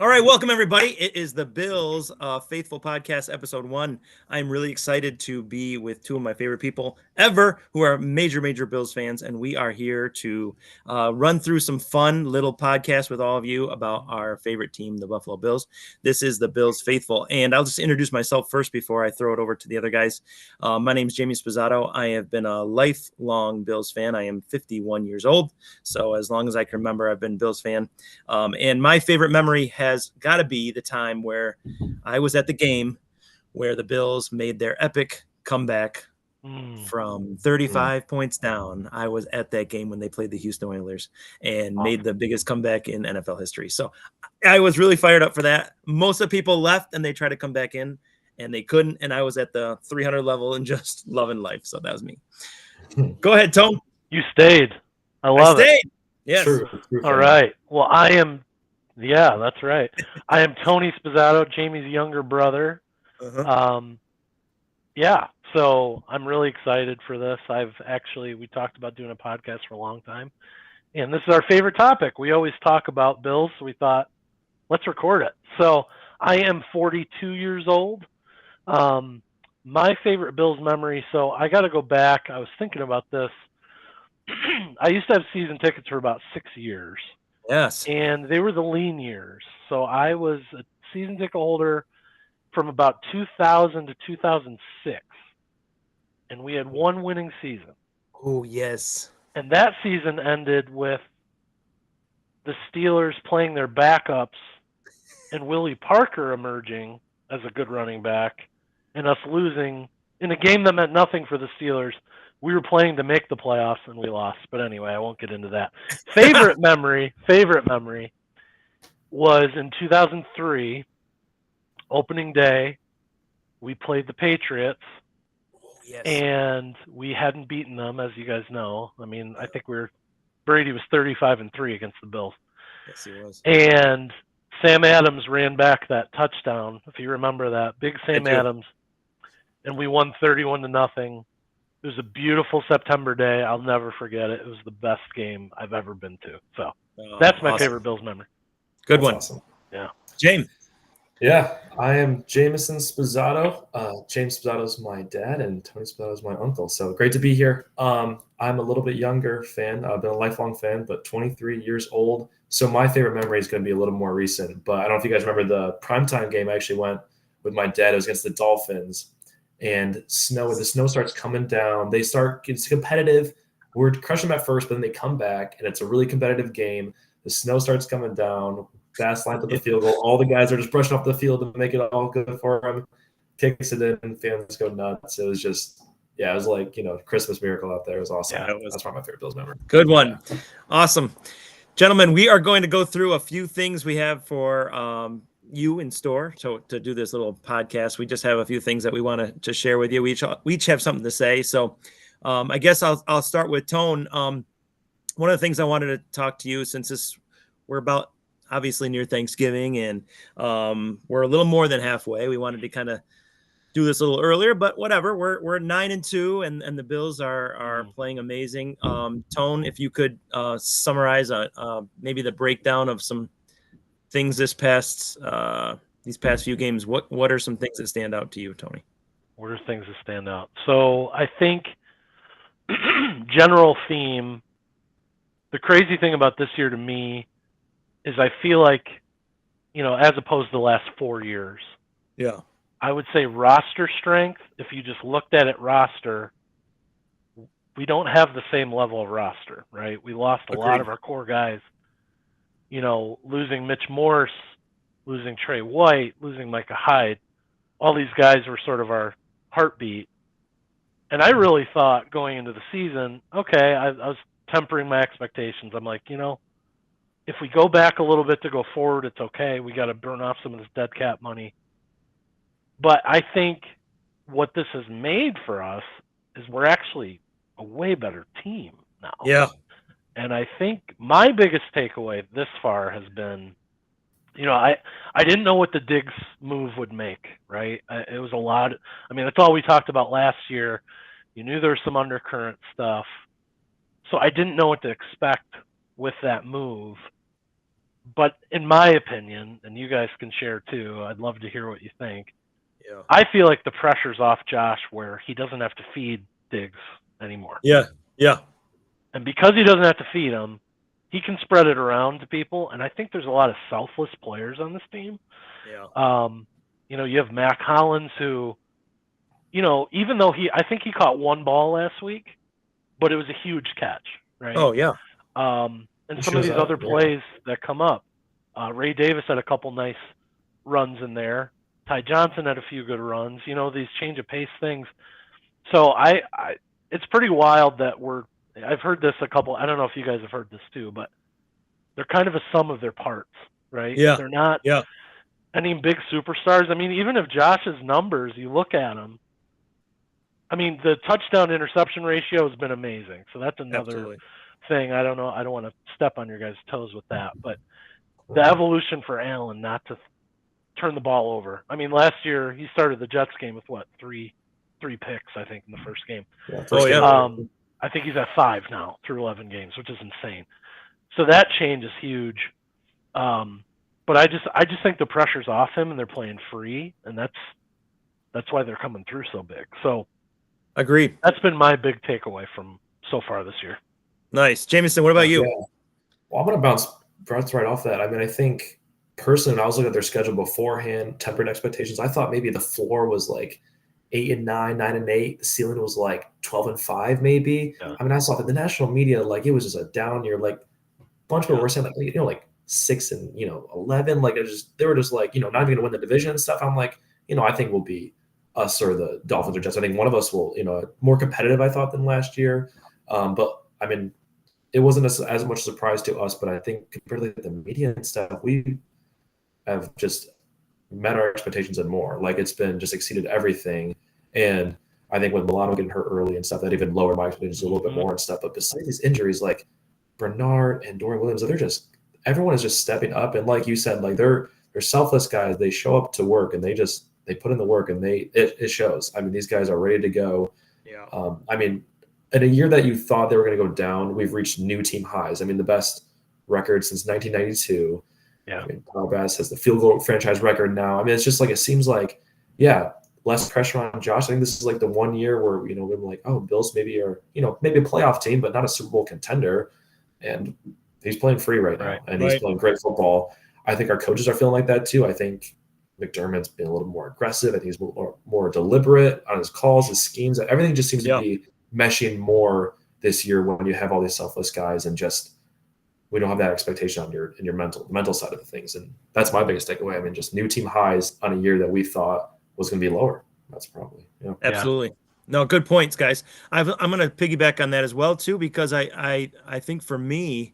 All right, welcome everybody. It is the Bills Faithful Podcast, episode 1. I'm really excited to be with two of my favorite people ever who are major Bills fans, and we are here to run through some fun little podcasts with all of you about our favorite team, the Buffalo Bills. This is the Bills Faithful, and I'll just introduce myself first before I throw it over to the other guys. My name is Jamie Spizzato. I have been a lifelong Bills fan. I am 51 years old, so as long as I can remember, I've been a Bills fan. And my favorite memory has got to be the time where I was at the game where the Bills made their epic comeback from 35 points down. I was at that game when they played the Houston Oilers and made the biggest comeback in NFL history. So I was really fired up for that. Most of the people left and they tried to come back in and they couldn't. And I was at the 300 level and just loving life. So that was me. Go ahead, Tone. You stayed. I love it. Yes. True. All right. Well, yeah, that's right. I am Tony Spizzato, Jamie's younger brother. Yeah, so I'm really excited for this. We talked about doing a podcast for a long time, and this is our favorite topic. We always talk about Bills, so we thought, let's record it. So I am 42 years old. My favorite Bills memory, so I got to go back. I was thinking about this. I used to have season tickets for about 6 years. Yes. And they were the lean years. So I was a season ticket holder from about 2000 to 2006. And we had one winning season. Oh, yes. And that season ended with the Steelers playing their backups and Willie Parker emerging as a good running back and us losing in a game that meant nothing for the Steelers. We were playing to make the playoffs and we lost. But anyway, I won't get into that. Favorite memory was in 2003, opening day. We played the Patriots. Yes. And we hadn't beaten them, as you guys know. I mean, I think Brady was 35-3 against the Bills. Yes, he was. And Sam Adams ran back that touchdown, if you remember that. Big Sam Adams. And we won 31-0. It was a beautiful September day. I'll never forget it. It was the best game I've ever been to. So that's my favorite Bills memory. Good one. Awesome. Yeah. James. Yeah, I am Jameson Spizzato. James Spizzato is my dad, and Tony Spizzato is my uncle. So great to be here. I'm a little bit younger fan. I've been a lifelong fan, but 23 years old. So my favorite memory is going to be a little more recent. But I don't know if you guys remember the primetime game I actually went with my dad. It was against the Dolphins. And the snow starts coming down. It's competitive. We're crushing them at first, but then they come back, and it's a really competitive game. The snow starts coming down. Fast line to the field goal. All the guys are just brushing off the field to make it all good for them. Kicks it in. Fans go nuts. It was just, it was like, Christmas miracle out there. It was awesome. Yeah, that's one of my favorite Bills memory. Good one. Yeah. Awesome. Gentlemen, we are going to go through a few things we have for you in store to do this little podcast. We just have a few things that we want to share with you. We each have something to say. So I guess I'll start with Tone. One of the things I wanted to talk to you, since we're about obviously near Thanksgiving and we're a little more than halfway. We wanted to kind of do this a little earlier, but whatever. We're 9-2 and the Bills are playing amazing. Tone, if you could summarize maybe the breakdown of some things these past few games. What are some things that stand out to you, Tony? What are things that stand out? So I think general theme, the crazy thing about this year to me is I feel like, as opposed to the last 4 years, I would say roster strength, if you just looked at it roster, we don't have the same level of roster, right? We lost a lot of our core guys. Losing Mitch Morse, losing Trey White, losing Micah Hyde, all these guys were sort of our heartbeat. And I really thought going into the season, okay, I was tempering my expectations. I'm like, if we go back a little bit to go forward, it's okay. We got to burn off some of this dead cap money. But I think what this has made for us is we're actually a way better team now. Yeah. And I think my biggest takeaway this far has been, I didn't know what the Diggs move would make, right? It was a lot. I mean, that's all we talked about last year. You knew there was some undercurrent stuff. So I didn't know what to expect with that move. But in my opinion, and you guys can share too, I'd love to hear what you think. Yeah. I feel like the pressure's off Josh where he doesn't have to feed Diggs anymore. Yeah. Yeah. And because he doesn't have to feed him, he can spread it around to people. And I think there's a lot of selfless players on this team. Yeah. You have Mac Hollins who, even though I think he caught one ball last week, but it was a huge catch, right? Oh yeah. And some of these other plays that come up. Ray Davis had a couple nice runs in there. Ty Johnson had a few good runs. These change of pace things. So it's pretty wild that I've heard this a couple. I don't know if you guys have heard this too, but they're kind of a sum of their parts, right? Yeah. They're not any big superstars. I mean, even if Josh's numbers, you look at them. I mean, the touchdown interception ratio has been amazing. So that's another thing. I don't know. I don't want to step on your guys' toes with that, but the evolution for Allen not to turn the ball over. I mean, last year he started the Jets game with three picks, I think, in the first game. Yeah, I think he's at 5 now through 11 games, which is insane. So that change is huge. But I just think the pressure's off him and they're playing free, and that's why they're coming through so big. So agreed. That's been my big takeaway from so far this year. Nice. Jameson, what about you? Yeah. Well, I'm going to bounce right off that. I mean, I think personally, when I was looking at their schedule beforehand, tempered expectations, I thought maybe the floor was like 8-9, 9-8. The ceiling was like 12-5, maybe. Yeah. I mean, I saw that the national media, like, it was just a down year. Like, a bunch of people were saying, like, 6-11. Like, they were just like, not even going to win the division and stuff. I'm like, I think we'll be us or the Dolphins or Jets. I think one of us will, more competitive, I thought, than last year. But I mean, it wasn't as much a surprise to us, but I think compared to the media and stuff, we have just met our expectations and more. Like, it's been just exceeded everything. And I think with Milano getting hurt early and stuff, that even lowered my expectations a little bit more and stuff. But besides these injuries, like Bernard and Dorian Williams, everyone is just stepping up. And like you said, like they're selfless guys. They show up to work and they put in the work and it shows. I mean, these guys are ready to go. Yeah. I mean, in a year that you thought they were going to go down, we've reached new team highs. I mean, the best record since 1992. Yeah. I mean, Kyle Bass has the field goal franchise record now. I mean, it's just like, it seems like, less pressure on Josh. I think this is like the one year where, we're like, oh, Bills maybe are, maybe a playoff team, but not a Super Bowl contender. And he's playing free right now. And he's playing great football. I think our coaches are feeling like that too. I think McDermott's been a little more aggressive. I think he's more deliberate on his calls, his schemes. Everything just seems to be meshing more this year when you have all these selfless guys and just we don't have that expectation on your mental side of the things. And that's my biggest takeaway. I mean, just new team highs on a year that we thought was going to be lower. That's probably absolutely. No, good points, guys. I'm going to piggyback on that as well too, because I think for me,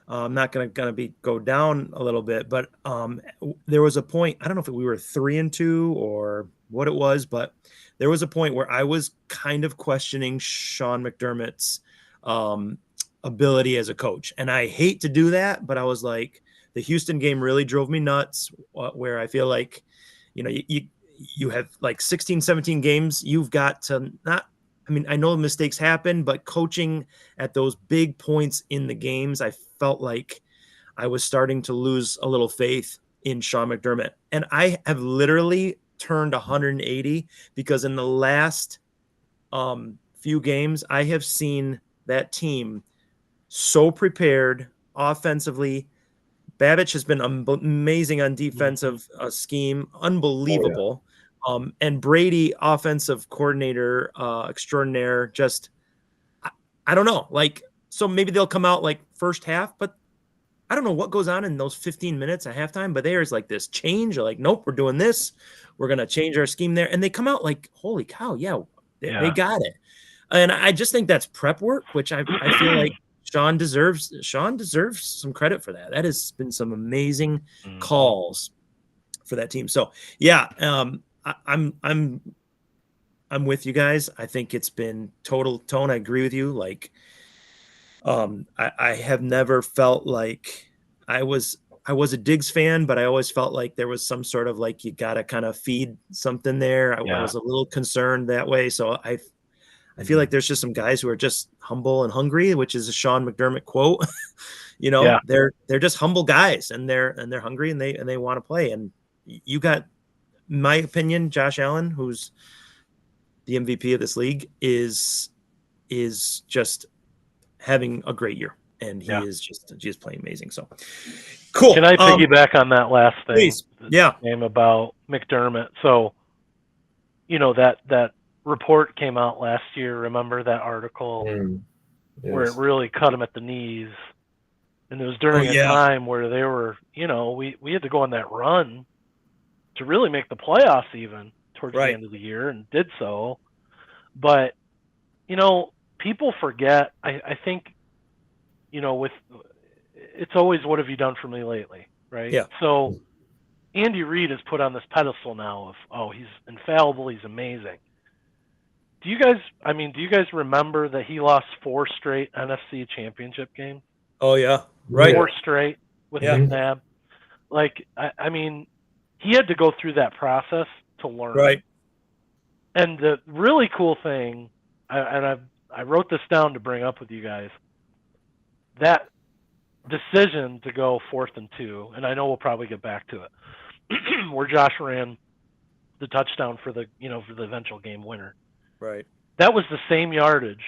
I'm not going to go down a little bit, but there was a point. I don't know if we were 3-2 or what it was, but there was a point where I was kind of questioning Sean McDermott's ability as a coach. And I hate to do that, but I was like, the Houston game really drove me nuts, where I feel like, you have like 16, 17 games. You've got to I know mistakes happen, but coaching at those big points in the games, I felt like I was starting to lose a little faith in Sean McDermott. And I have literally turned 180 because in the last few games, I have seen that team so prepared offensively. Babich has been amazing on defensive scheme, unbelievable. And Brady, offensive coordinator extraordinaire, just I don't know. Like, so maybe they'll come out like first half, but I don't know what goes on in those 15 minutes at halftime. But there's like this change. Like, nope, we're doing this. We're gonna change our scheme there, and they come out like, holy cow, they got it. And I just think that's prep work, which I feel like Sean deserves some credit for that. That has been some amazing calls for that team. So I'm with you guys. I think it's been total tone. I agree with you. Like, I have never felt like I was a Diggs fan, but I always felt like there was some sort of like, you got to kind of feed something there. I was a little concerned that way. So I feel like there's just some guys who are just humble and hungry, which is a Sean McDermott quote. Yeah. They're just humble guys, and they're hungry, and they want to play. And you got, in my opinion, Josh Allen, who's the MVP of this league, is just having a great year, and he is just playing amazing. So cool. Can I piggyback on that last thing? Please. Yeah. Name about McDermott. So, that report came out last year. Remember that article where it really cut him at the knees? And it was during a time where they were, we had to go on that run to really make the playoffs even towards the end of the year, and did so. But, people forget, I think, it's always, what have you done for me lately, right? Yeah. So Andy Reid is put on this pedestal now of, he's infallible, he's amazing. Do you guys remember that he lost 4 straight NFC championship games? Oh yeah, right. 4 straight with McNabb. Like, I mean, he had to go through that process to learn. Right. And the really cool thing, I wrote this down to bring up with you guys, that decision to go 4th and 2, and I know we'll probably get back to it, where Josh ran the touchdown for the eventual game winner. Right. That was the same yardage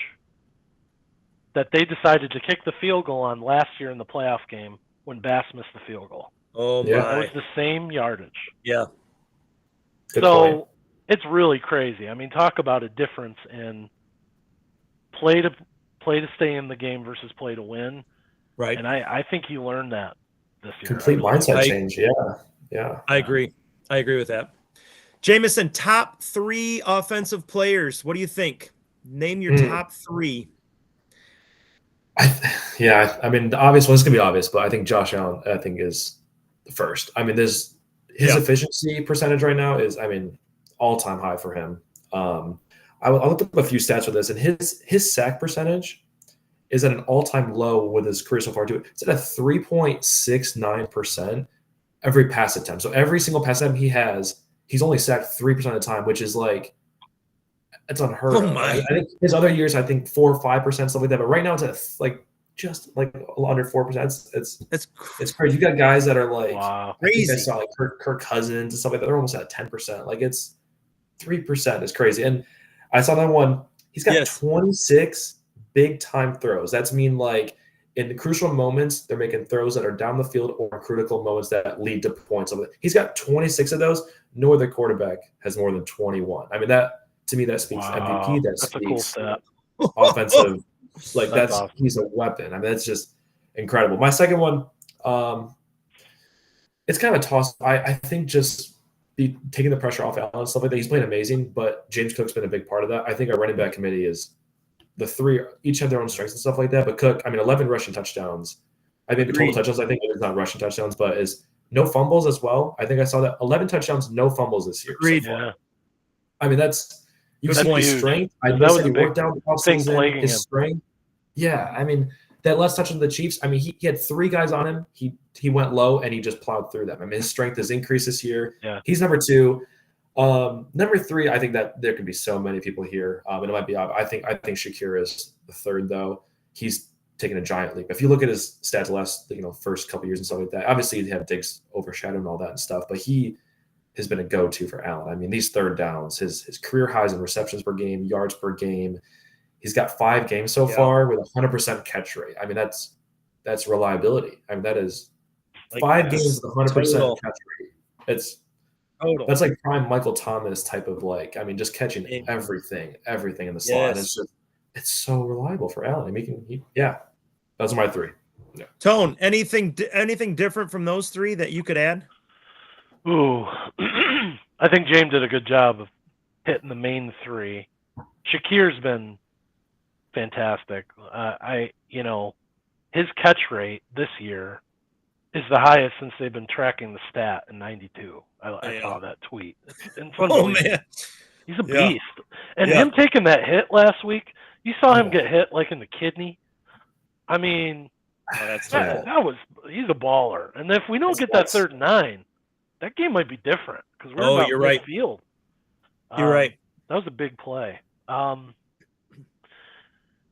that they decided to kick the field goal on last year in the playoff game when Bass missed the field goal. Oh my! It was the same yardage. Yeah. Good so point. It's really crazy. I mean, talk about a difference in play to stay in the game versus play to win. Right. And I think he learned that this year. Complete mindset change. Yeah. I agree. I agree with that. Jameson, top 3 offensive players. What do you think? Name your top 3. I mean, the obvious one's going to be obvious, but I think Josh Allen, is the first. I mean, his efficiency percentage right now is, all-time high for him. I looked up a few stats for this, and his sack percentage is at an all-time low with his career so far too. It's at a 3.69% every pass attempt. So every single pass attempt he has, he's only sacked 3% of the time, which is like, it's unheard of. I think his other years, 4 or 5%, stuff like that. But right now it's at just under 4%. It's crazy. You got guys that are like, wow, crazy. I saw like Kirk Cousins and stuff like that. They're almost at 10%. Like, it's 3% is crazy. And I saw that one. He's got 26 big time throws. That's mean like in the crucial moments, they're making throws that are down the field or critical moments that lead to points. He's got 26 of those. No other quarterback has more than 21. I mean, that to me, that speaks MVP. That that's speaks a cool offensive. Like that's awesome. He's a weapon. I mean, that's just incredible. My second one, it's kind of a toss. I think just taking the pressure off Allen and stuff like that. He's playing amazing, but James Cook's been a big part of that. I think our running back committee is the 3 each have their own strengths and stuff like that. But Cook, 11 rushing touchdowns. I think the total touchdowns. I think it's not rushing touchdowns, but is no fumbles as well. I think I saw that 11 touchdowns, no fumbles this year. Agreed. So far. Yeah. I mean, that's you see his strength. I know he worked down the offseason. His strength. Yeah, I mean, that last touch on the Chiefs. I mean, he had 3 guys on him. He went low and he just plowed through them. I mean, his strength has increased this year. Yeah. He's number 2. Number 3, I think that there could be so many people here, and it might be. I think Shakir is the 3rd, though. He's taken a giant leap. If you look at his stats the last, first couple years and stuff like that, obviously he had Diggs overshadow and all that and stuff, but he has been a go-to for Allen. I mean, these 3rd downs, his career highs in receptions per game, yards per game. He's got 5 games so far with 100% catch rate. I mean, that's reliability. I mean, that is 5 games with 100% catch rate. That's like prime Michael Thomas type of just catching everything in the slot. And it's so reliable for Allen. I mean, those are my 3. Yeah. Tone, anything different from those 3 that you could add? Ooh, I think James did a good job of hitting the main 3. Shakir's been fantastic. His catch rate this year is the highest since they've been tracking the stat in '92. I saw that tweet. It's oh man, he's a beast. And him taking that hit last week, you saw him get hit like in the kidney. I mean, he's a baller. And if we don't get that 3rd and 9, that game might be different because we're about you're right. midfield. You're right. That was a big play.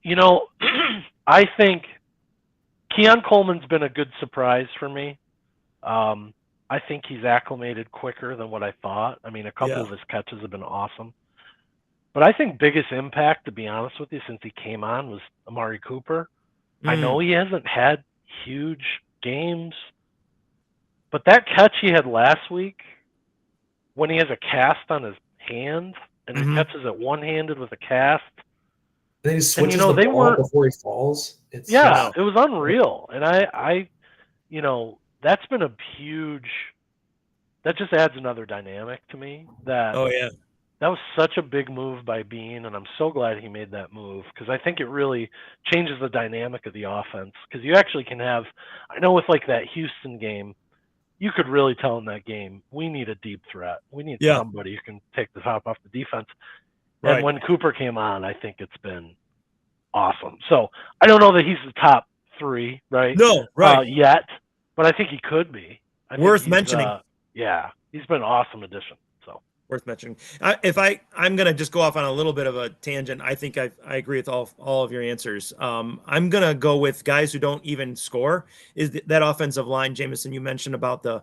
I think Keon Coleman's been a good surprise for me. I think he's acclimated quicker than what I thought. I mean, a couple Yeah. of his catches have been awesome. But I think biggest impact, to be honest with you, since he came on was Amari Cooper. I know he hasn't had huge games, but that catch he had last week, when he has a cast on his hand and he catches it one-handed with a cast, Then he switches the they ball weren't. before he falls. It's Yeah, it was unreal, and I, that's been a huge. That just adds another dynamic to me. That was such a big move by Bean, and I'm so glad he made that move because I think it really changes the dynamic of the offense. Because you actually can have, I know with like that Houston game, you could really tell in that game, we need a deep threat. We need somebody who can take the top off the defense. Right. And when Cooper came on, I think it's been awesome. So I don't know that he's the top 3, right? No, right. Yet, but I think he could be. Worth mentioning. Yeah, he's been an awesome addition. So worth mentioning. I'm going to just go off on a little bit of a tangent. I think I agree with all of your answers. I'm going to go with guys who don't even score. Is that offensive line, Jameson, you mentioned about the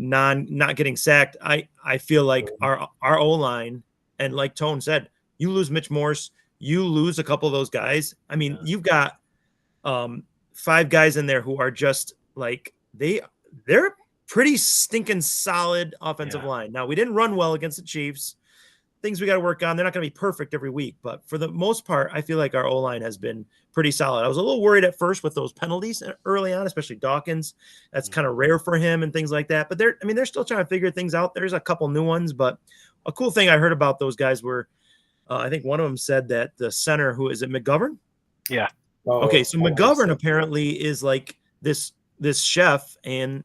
not getting sacked. I feel like our O-line, and like Tone said, you lose Mitch Morse, you lose a couple of those guys. I mean, you've got 5 guys in there who are just like they're pretty stinking solid offensive line. Now, we didn't run well against the Chiefs. Things we got to work on. They're not going to be perfect every week, but for the most part, I feel like our O-line has been pretty solid. I was a little worried at first with those penalties early on, especially Dawkins. That's kind of rare for him and things like that. But they're still trying to figure things out. There's a couple new ones, but a cool thing I heard about those guys were, I think one of them said that the center, who is it, McGovern? Yeah. Okay, so McGovern apparently is like this chef, and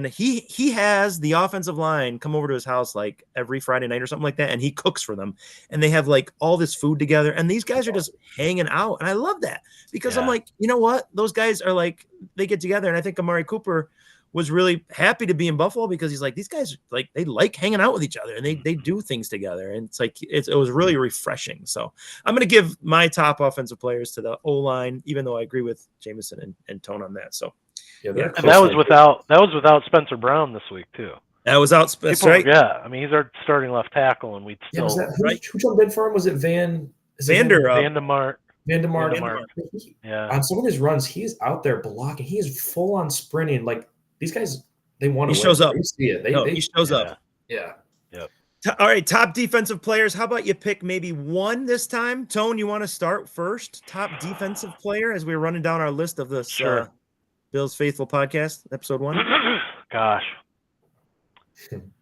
he has the offensive line come over to his house like every Friday night or something like that, and he cooks for them, and they have like all this food together, and these guys are just hanging out, and I love that because I'm like, you know what, those guys are like, they get together, and I think Amari Cooper was really happy to be in Buffalo because he's like, these guys like, they like hanging out with each other, and they do things together, and it's like it was really refreshing. So I'm going to give my top offensive players to the O-line, even though I agree with Jameson and Tone on that. So and that was without Spencer Brown this week too. That was out. That's right. Yeah, I mean, he's our starting left tackle, and we still who jumped in for him? Was it Vandermark? Yeah. On some of his runs, he's out there blocking. He is full on sprinting. Like these guys, they want to. He shows up. You see it. He shows up. Yeah. All right, top defensive players. How about you pick maybe one this time? Tone, you want to start first? Top defensive player as we're running down our list of this Bills Faithful podcast, episode 1. Gosh,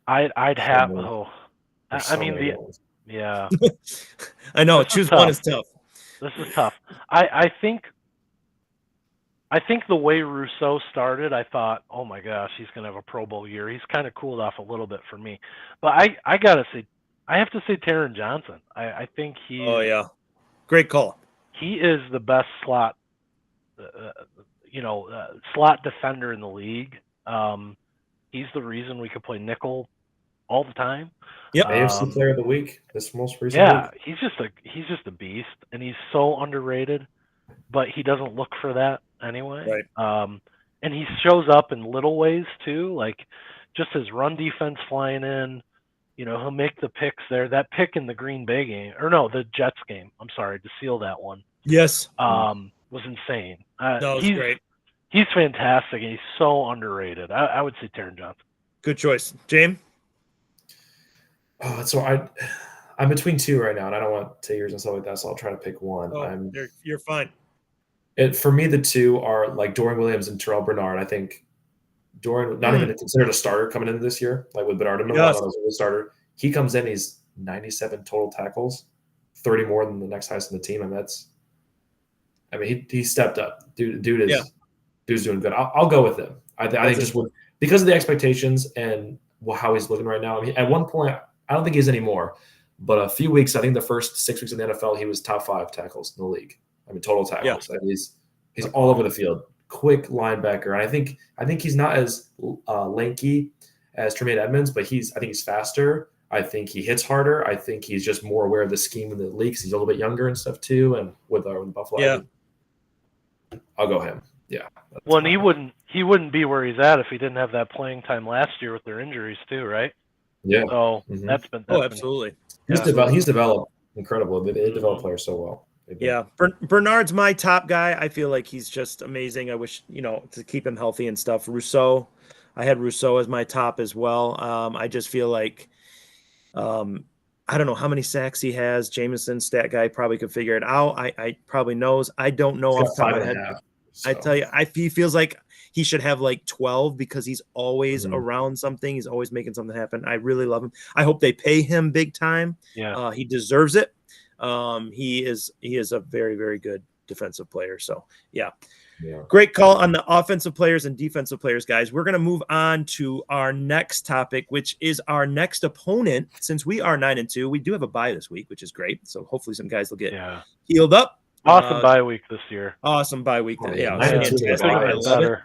I'd have. I know. Choose one is tough. This is tough. I think the way Rousseau started, I thought, oh my gosh, he's going to have a Pro Bowl year. He's kind of cooled off a little bit for me. But I got to say, I have to say Taron Johnson. I think he. Oh, yeah. Great call. He is the best slot defender in the league. He's the reason we could play nickel all the time. Yep. AFC Player of the Week, this most recent week. He's just a beast, and he's so underrated, but he doesn't look for that anyway. Right. And he shows up in little ways too, like just his run defense flying in. He'll make the picks there. That pick in the Green Bay game, the Jets game. I'm sorry, to seal that one. Yes. Was insane. He's great. He's fantastic, and he's so underrated. I would say Taron Johnson. Good choice. James? Oh, so I'm between 2 right now, and I don't want to take yours and stuff like that, so I'll try to pick one. Oh, you're fine. For me, the 2 are like Dorian Williams and Terrell Bernard. I think Dorian, not even considered a starter coming into this year, like with Bernard in the as a starter. He comes in, he's 97 total tackles, 30 more than the next highest in the team, and he stepped up. Dude's doing good. I'll go with him. I think just because of the expectations and how he's looking right now. I mean, at one point, I don't think he's anymore, but a few weeks, I think the first 6 weeks in the NFL, he was top 5 tackles in the league. I mean, total tackles. Yeah. He's all over the field. Quick linebacker. And I think he's not as lanky as Tremaine Edmonds, but I think he's faster. I think he hits harder. I think he's just more aware of the scheme in the league. He's a little bit younger and stuff too. And with Buffalo, Yeah. I'll go him. Yeah. Well, and he wouldn't be where he's at if he didn't have that playing time last year with their injuries too, right? Yeah. So that's absolutely. He's developed incredible. They develop players so well. Yeah, Bernard's my top guy. I feel like he's just amazing. I wish, to keep him healthy and stuff. Rousseau, I had Rousseau as my top as well. I just feel like, I don't know how many sacks he has. Jameson, stat guy, probably could figure it out. I probably knows. I don't know off the top of my head. So. I tell you, he feels like he should have like 12 because he's always around something. He's always making something happen. I really love him. I hope they pay him big time. Yeah, he deserves it. He is a very, very good defensive player. So yeah. Great call on the offensive players and defensive players, guys. We're going to move on to our next topic, which is our next opponent. Since we are 9-2, we do have a bye this week, which is great. So hopefully some guys will get healed up. Awesome bye week this year. Awesome bye week. Yeah, fantastic. I love it.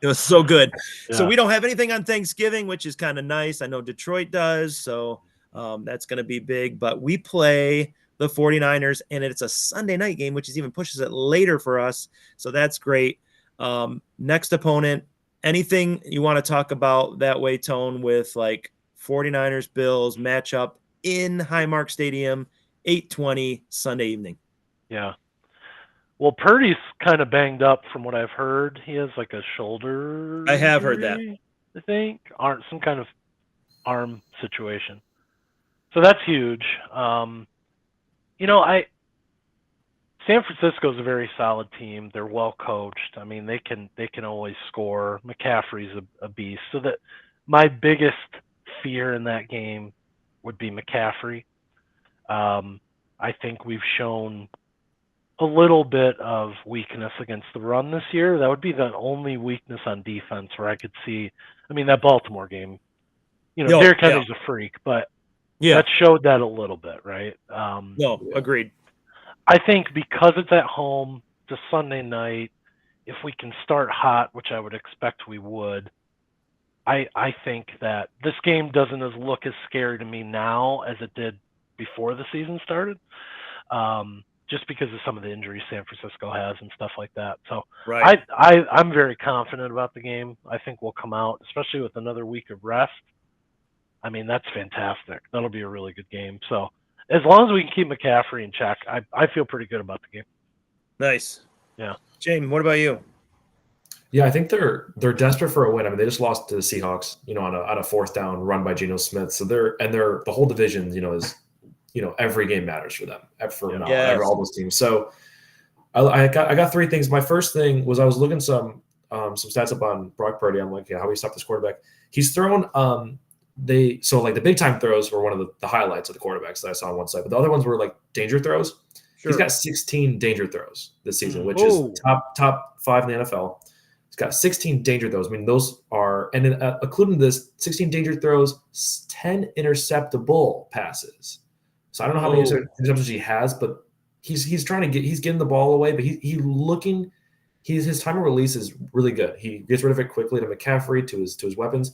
It was so good. Yeah. So we don't have anything on Thanksgiving, which is kind of nice. I know Detroit does. So that's going to be big. But we play the 49ers, and it's a Sunday night game, which is even pushes it later for us. So that's great. Next opponent, anything you want to talk about that way, Tone, with like 49ers Bills matchup in Highmark Stadium, 8:20 Sunday evening. Yeah. Well, Purdy's kind of banged up from what I've heard. He has like a shoulder. I have heard that. I think some kind of arm situation. So that's huge. San Francisco's a very solid team. They're well coached. I mean, they can always score. McCaffrey's a beast. So that my biggest fear in that game would be McCaffrey. I think we've shown a little bit of weakness against the run this year. That would be the only weakness on defense where I could see. I mean, that Baltimore game, Derrick Henry's a freak, but that showed that a little bit, right? Agreed. I think because it's at home, it's a Sunday night, if we can start hot, which I would expect we would, I think that this game doesn't look as scary to me now as it did before the season started. Just because of some of the injuries San Francisco has and stuff like that. So I'm very confident about the game. I think we'll come out, especially with another week of rest. I mean, that's fantastic. That'll be a really good game. So as long as we can keep McCaffrey in check, I feel pretty good about the game. Nice. Yeah. James, what about you? Yeah, I think they're desperate for a win. I mean, they just lost to the Seahawks, on a fourth down run by Geno Smith. So they're the whole division, is every game matters for them, all those teams. So I got three things. My first thing was I was looking some stats up on Brock Purdy. I'm like, how he stopped this quarterback. He's thrown the big time throws were one of the highlights of the quarterbacks that I saw on one side, but the other ones were like danger throws. Sure. He's got 16 danger throws this season, which is top 5 in the NFL. He's got 16 danger throws. I mean, those are, and then including this, 16 danger throws, 10 interceptable passes. So I don't know how many interceptions he has, but he's trying to he's getting the ball away, but his time of release is really good. He gets rid of it quickly to McCaffrey, to his weapons,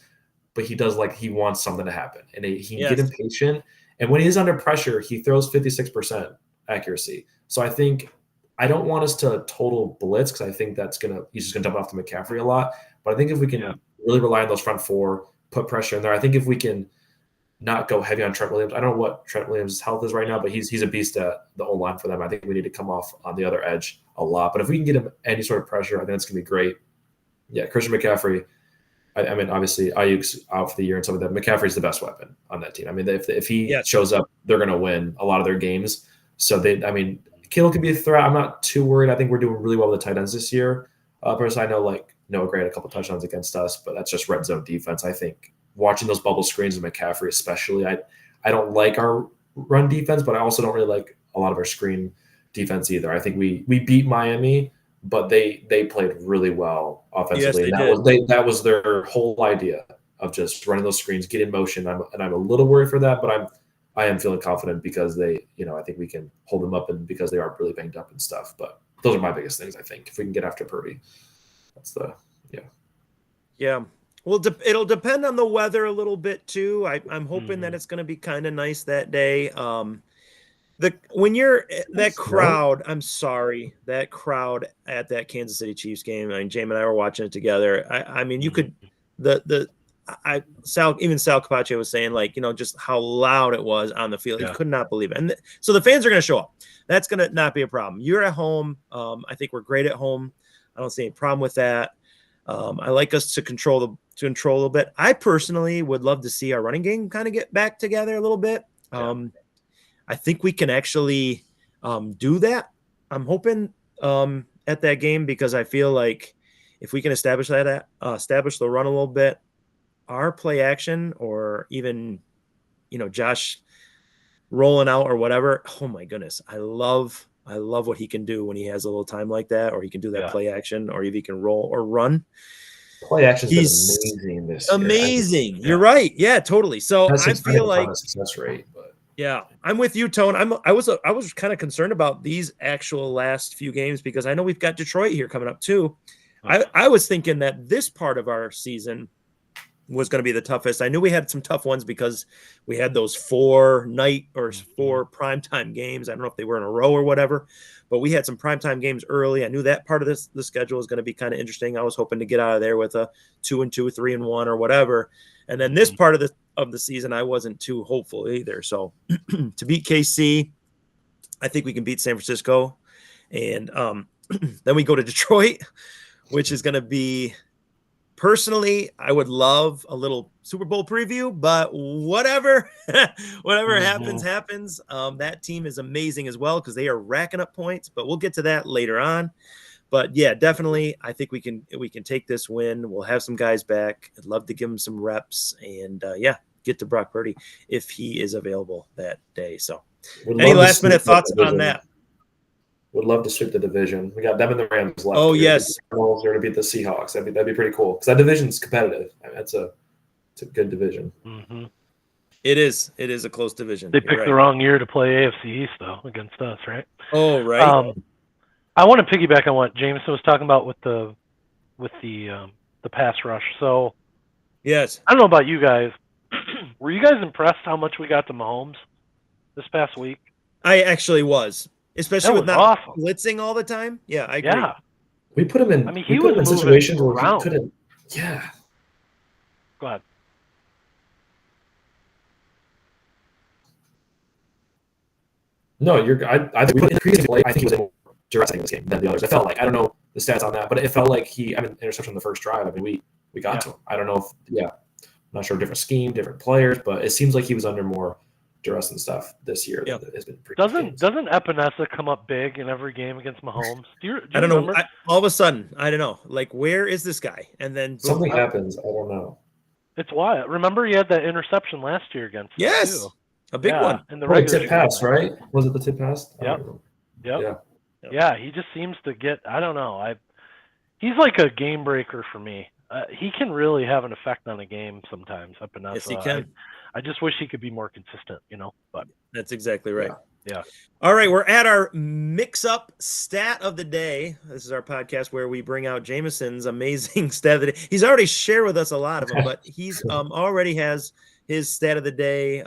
but he does he wants something to happen, and he can get impatient. And when he's under pressure, he throws 56% accuracy. So I think I don't want us to total blitz because I think he's just gonna dump it off to McCaffrey a lot. But I think if we can really rely on those front four, put pressure in there, I think if we can not go heavy on Trent Williams. I don't know what Trent Williams' health is right now, but he's a beast at the O-line for them. I think we need to come off on the other edge a lot. But if we can get him any sort of pressure, I think it's going to be great. Yeah, Christian McCaffrey, I mean, obviously, Ayuk's out for the year and stuff like that. McCaffrey's the best weapon on that team. I mean, if he shows up, they're going to win a lot of their games. So, Kittle could be a threat. I'm not too worried. I think we're doing really well with the tight ends this year. Personally, I know, Noah Gray had a couple touchdowns against us, but that's just red zone defense, I think. Watching those bubble screens with McCaffrey especially, I don't like our run defense, but I also don't really like a lot of our screen defense either. I think we beat Miami, but they played really well offensively. Yes, that was their whole idea of just running those screens, get in motion. I'm a little worried for that, but I am feeling confident because I think we can hold them up, and because they are really banged up and stuff. But those are my biggest things, I think. If we can get after Purdy, that's the. Well, it'll depend on the weather a little bit too. I'm hoping that it's going to be kind of nice that day. When you're that crowd, I'm sorry, that crowd at that Kansas City Chiefs game. I mean, Jamie and I were watching it together. I mean, you could Sal Capaccio was saying, like, just how loud it was on the field. Yeah. He could not believe it. And so the fans are going to show up. That's going to not be a problem. You're at home. I think we're great at home. I don't see any problem with that. I like us to control a little bit. I personally would love to see our running game kind of get back together a little bit. I think we can actually do that. I'm hoping at that game, because I feel like if we can establish the run a little bit, our play action, or even, Josh rolling out or whatever. Oh my goodness. I love what he can do when he has a little time like that, or he can do that play action, or if he can roll or run. Play action's been amazing this year. Amazing. You're right. Yeah, totally. So I feel like success rate, but yeah, I'm with you, Tone. I was kind of concerned about these actual last few games, because I know we've got Detroit here coming up too. I was thinking that this part of our season was going to be the toughest. I knew we had some tough ones because we had those 4 night or 4 primetime games. I don't know if they were in a row or whatever, but we had some primetime games early. I knew that part of the schedule was going to be kind of interesting. I was hoping to get out of there with a 2-2, 3-1 or whatever. And then this part of the season, I wasn't too hopeful either. So to beat KC, I think we can beat San Francisco. And then we go to Detroit, which is going to be, personally, I would love a little Super Bowl preview, but whatever happens. That team is amazing as well, because they are racking up points, but we'll get to that later on. But yeah, definitely, I think we can take this win. We'll have some guys back. I'd love to give them some reps, and get to Brock Purdy if he is available that day. So any last minute thoughts on that? Would love to sweep the division. We got them and the Rams left. Oh, yes. They're going to beat the Seahawks. That'd be pretty cool, because that division's competitive. I mean, it's a good division. Mm-hmm. It is a close division. They picked the wrong year to play AFC East, though, against us, right? Oh, right. I want to piggyback on what Jameson was talking about with the pass rush. So, yes, I don't know about you guys. Were you guys impressed how much we got to Mahomes this past week? I actually was. Especially with not blitzing all the time. Yeah, I agree. Yeah. We put him in. I mean, he was in situations where he couldn't. Yeah. Go ahead. No, you're. I think we put increasing play. I think he was more duress in this game than the others. I felt like, I don't know the stats on that, but it felt like interception on the first drive. I mean, we got to him. I don't know if I'm not sure, different scheme, different players, but it seems like he was under more duress and stuff this year. Yep. Has been doesn't Epinesa come up big in every game against Mahomes? Do you I don't remember? know. All of a sudden, I don't know. Like, where is this guy? And then boom, something happens. I don't know. It's wild. Remember, he had that interception last year against us too. A big one. In the tip pass, right? Was it the tip pass? Yep. Yeah, he just seems to get. I don't know. He's like a game breaker for me. He can really have an effect on a game sometimes. Epinesa. Yes, he can. I just wish he could be more consistent, But that's exactly right. Yeah. All right, we're at our mix-up stat of the day. This is our podcast where we bring out Jameson's amazing stat of the day. He's already shared with us a lot of them, but he's already has his stat of the day,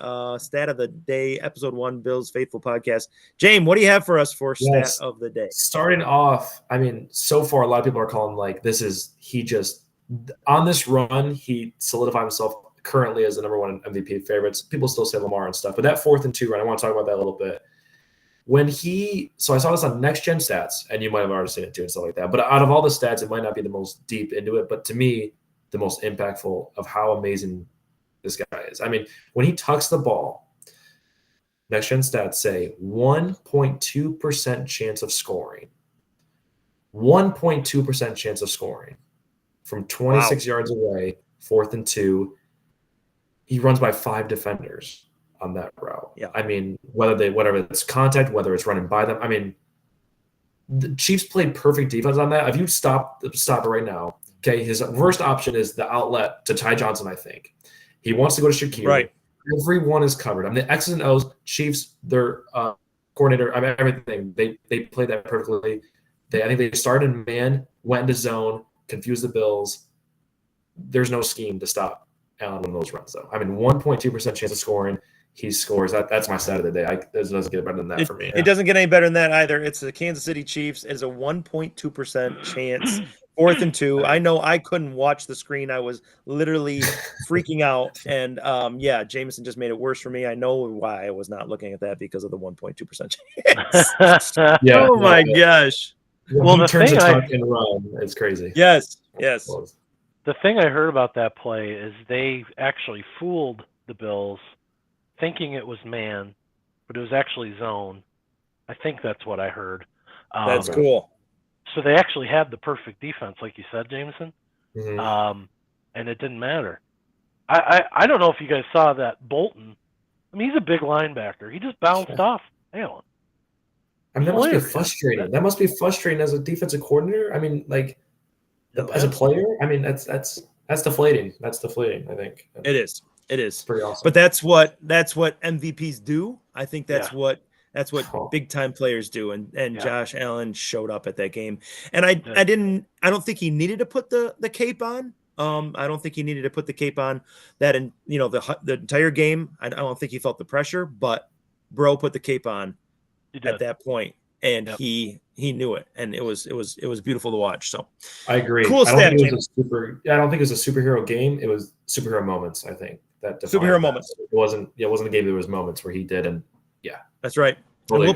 episode 1, Bill's Faithful Podcast. James, what do you have for us for stat of the day? Starting off, I mean, so far a lot of people are calling like he just on this run, he solidified himself currently as the number 1 MVP favorites. People still say Lamar and stuff, but that 4th and 2 run, I want to talk about that a little bit. So I saw this on Next Gen Stats, and you might have already seen it too and stuff like that. But out of all the stats, it might not be the most deep into it, but to me, the most impactful of how amazing this guy is. I mean, when he tucks the ball, Next Gen Stats say 1.2% chance of scoring. 1.2% chance of scoring from 26 yards away, 4th and 2. He runs by 5 defenders on that route. Yeah. I mean, whether it's contact, whether it's running by them. I mean, the Chiefs played perfect defense on that. If you stop it right now, okay, his worst option is the outlet to Ty Johnson, I think. He wants to go to Shakir. Right. Everyone is covered. I mean, the X's and O's, Chiefs, their coordinator, I mean, everything. They played that perfectly. I think they started in man, went into zone, confused the Bills. there's no scheme to stop Allen on those runs, though. I mean, 1.2% chance of scoring. He scores. That's my stat of the day. It doesn't get better than that for me. It doesn't get any better than that either. It's the Kansas City Chiefs. It is a 1.2% chance. 4th and 2. I know I couldn't watch the screen. I was literally freaking out. And yeah, Jameson just made it worse for me. I know why I was not looking at that because of the 1.2% chance. Yeah. Oh my gosh. Well, he turns a tuck and run. It's crazy. Yes. The thing I heard about that play is they actually fooled the Bills thinking it was man, but it was actually zone. I think that's what I heard. That's cool. So they actually had the perfect defense, like you said, Jameson, Mm-hmm. and it didn't matter. I don't know if you guys saw that Bolton. I mean, he's a big linebacker. He just bounced off Allen. I mean, that must be frustrating. That must be frustrating as a defensive coordinator. I mean, like, as a player, I mean, that's deflating. That's deflating, I think. It is. It is pretty awesome. But that's what MVPs do. I think that's what big time players do. And Josh Allen showed up at that game. And I don't think he needed to put the cape on. I don't think he needed to put the cape on that in, the entire game. I don't think he felt the pressure, but bro put the cape on at that point, and he knew it, and it was beautiful to watch. So I agree. Cool stat. I don't think it was a superhero game. It was superhero moments. I think that superhero moments. It wasn't a game. There was moments where he did, and that's right. Totally and we'll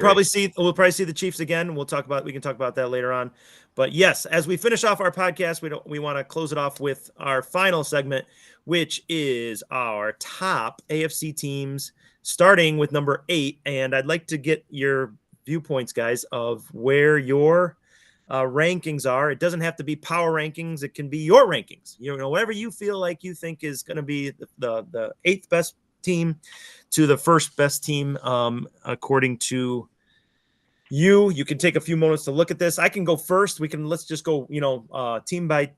probably see the Chiefs again. We can talk about that later on. But yes, as we finish off our podcast, we want to close it off with our final segment, which is our top AFC teams, starting with number 8. And I'd like to get your viewpoints, guys, of where your rankings are. It doesn't have to be power rankings. It can be your rankings. Whatever you feel like you think is going to be the 8th best team to the 1st best team, according to you. You can take a few moments to look at this. I can go first. Let's just go, team by,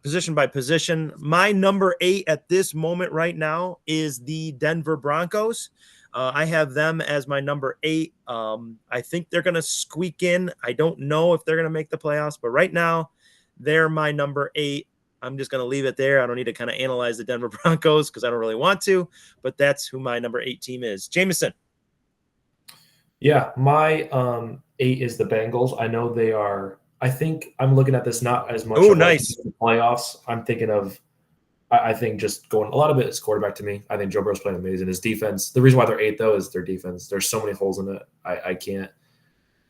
position by position. My number 8 at this moment right now is the Denver Broncos. I have them as my number 8. I think they're going to squeak in. I don't know if they're going to make the playoffs, but right now they're my number 8. I'm just going to leave it there. I don't need to kind of analyze the Denver Broncos because I don't really want to, but that's who my number 8 team is. Jameson. Yeah, my 8 is the Bengals. I know they are. I think I'm looking at this not as much. Oh, nice. The playoffs. I'm thinking of. I think just going a lot of it is quarterback to me. I think Joe Burrow's playing amazing. His defense. The reason why they're 8 though is their defense. There's so many holes in it. I can't.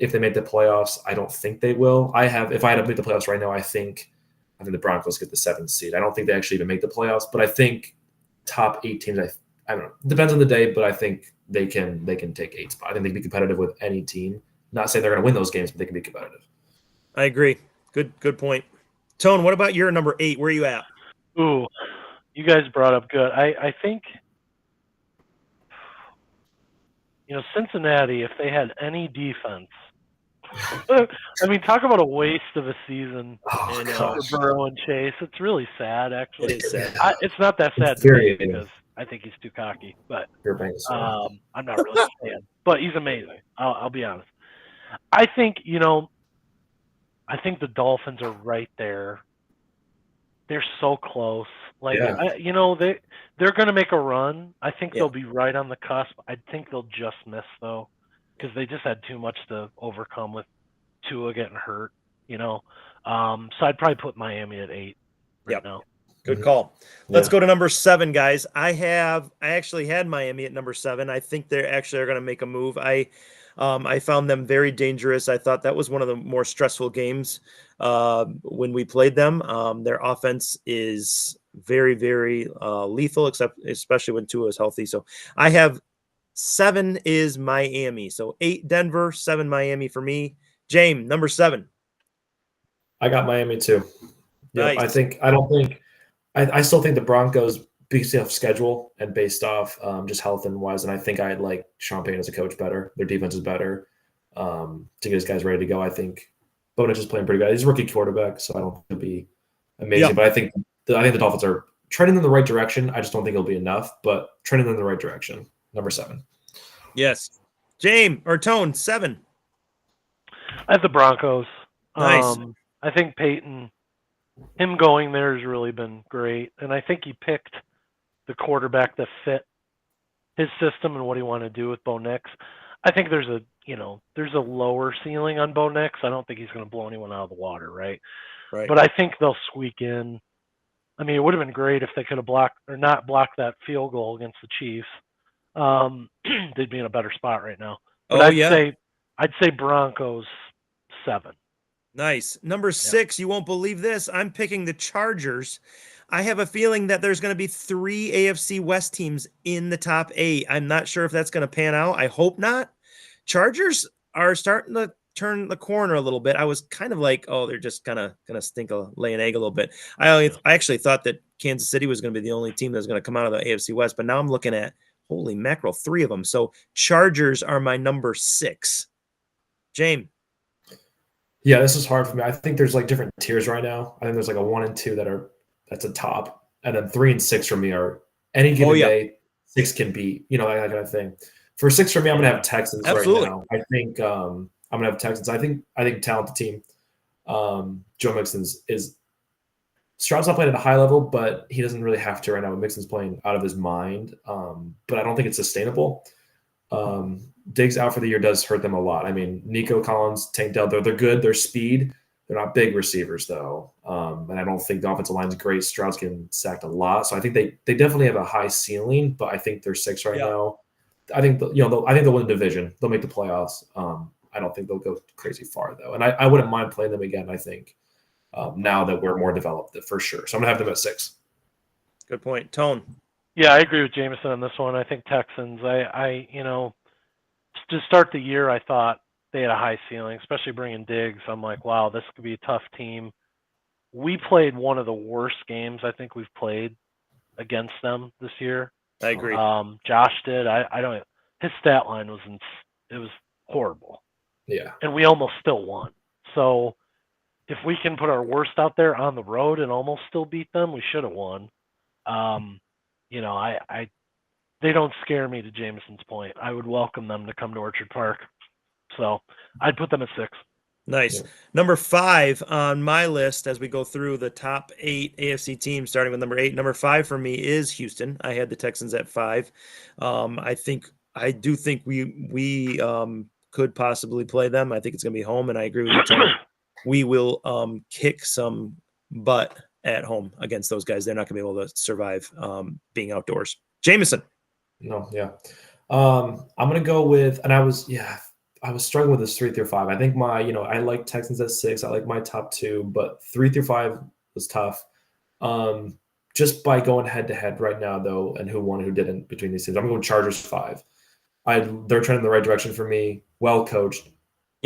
If they make the playoffs, I don't think they will. If I had to make the playoffs right now, I think the Broncos get the 7th seed. I don't think they actually even make the playoffs, but I think top 8 teams. I don't know. Depends on the day, but I think they can take 8 spots. I think they can be competitive with any team. Not saying they're going to win those games, but they can be competitive. I agree. Good point. Tone, what about your number 8? Where are you at? Ooh, you guys brought up good. I think, Cincinnati, if they had any defense, I mean, talk about a waste of a season for Burrow and Chase. It's really sad, actually. It is sad. It's not that sad to me because I think he's too cocky, but I'm not really a fan. But he's amazing. I'll be honest. I think I think the Dolphins are right there. They're so close. They're going to make a run. I think they'll be right on the cusp. I think they'll just miss though, because they just had too much to overcome with Tua getting hurt. So I'd probably put Miami at 8 right now. Good call. Let's go to number 7, guys. I actually had Miami at number 7. I think they're actually going to make a move. I found them very dangerous. I thought that was one of the more stressful games when we played them. Their offense is very, very lethal, especially when Tua is healthy. So I have 7 is Miami. So 8 Denver, 7 Miami for me. James, number 7. I got Miami too. Nice. I still think the Broncos, based off schedule and based off just health and wise, and I think I'd like Sean Payton as a coach better. Their defense is better. To get his guys ready to go, I think Bonus is playing pretty good. He's a rookie quarterback, so I don't think he'll be amazing. But I think the Dolphins are trending in the right direction. I just don't think it'll be enough, but trending in the right direction. Number 7. Yes. James or Tone, 7. I have the Broncos. Nice. I think Peyton him going there has really been great. And I think he picked the quarterback that fit his system and what he wanted to do with Bo Nix. I think there's a lower ceiling on Bo Nix. I don't think he's going to blow anyone out of the water, right? Right. But I think they'll squeak in. I mean, it would have been great if they could have blocked or not blocked that field goal against the Chiefs. They'd be in a better spot right now. But Oh, yeah. I'd say Broncos 7. Nice. Number 6, you won't believe this. I'm picking the Chargers. I have a feeling that there's going to be 3 AFC West teams in the top 8. I'm not sure if that's going to pan out. I hope not. Chargers are starting to turn the corner a little bit. I was kind of like, oh, they're just kind of going to lay an egg a little bit. I actually thought that Kansas City was going to be the only team that's going to come out of the AFC West, but now I'm looking at, holy mackerel, 3 of them. So Chargers are my number 6. James. Yeah, this is hard for me. I think there's like different tiers right now. I think there's like a 1 and 2 that's a top, and then 3 and 6 for me are any given day 6 can beat, that kind of thing. For 6 for me, I'm gonna have Texans right now. I think I'm gonna have Texans. I think talented team. Joe Mixon's is Stroud's not playing at a high level, but he doesn't really have to right now. Mixon's playing out of his mind, but I don't think it's sustainable. Diggs out for the year does hurt them a lot. I mean, Nico Collins, Tank Dell, they're good. They're speed. They're not big receivers, though. And I don't think the offensive line is great. Stroud's getting sacked a lot. So I think they definitely have a high ceiling, but I think they're 6 right now. I think I think they'll win the division. They'll make the playoffs. I don't think they'll go crazy far, though. And I wouldn't mind playing them again, I think, now that we're more developed, for sure. So I'm going to have them at 6. Good point. Tone. Yeah, I agree with Jameson on this one. I think Texans, to start the year, I thought they had a high ceiling, especially bringing Diggs. I'm like, wow, this could be a tough team. We played one of the worst games I think we've played against them this year. I agree. Josh did. His stat line was horrible. Yeah. And we almost still won. So if we can put our worst out there on the road and almost still beat them, we should have won. They don't scare me, to Jameson's point. I would welcome them to come to Orchard Park. So I'd put them at 6. Nice. Yeah. Number 5 on my list as we go through the top 8 AFC teams, starting with number 8. Number 5 for me is Houston. I had the Texans at 5. I do think we could possibly play them. I think it's going to be home, and I agree with you, Tom. We will kick some butt at home against those guys. They're not going to be able to survive being outdoors. Jameson. No, yeah. I'm going to go with, and I was struggling with this 3 through 5. I think I like Texans at 6. I like my top 2, but 3 through 5 was tough. Just by going head to head right now, though, and who won and who didn't between these teams, I'm going Chargers 5. They're trending in the right direction for me. Well coached,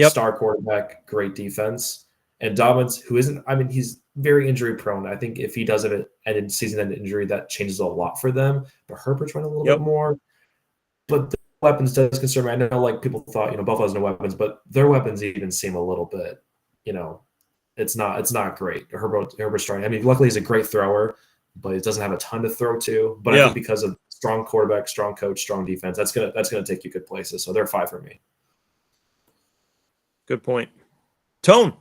star quarterback, great defense, and Dobbins, who isn't. I mean, he's very injury prone. I think if he does have an season-end injury, that changes a lot for them. But Herbert's running a little bit more. But the weapons does concern me. I know, like, people thought, Buffalo has no weapons, but their weapons even seem a little bit, it's not great. Herbert's trying. I mean, luckily he's a great thrower, but he doesn't have a ton to throw to. But I think because of strong quarterback, strong coach, strong defense, that's gonna take you good places. So they're 5 for me. Good point. Tone.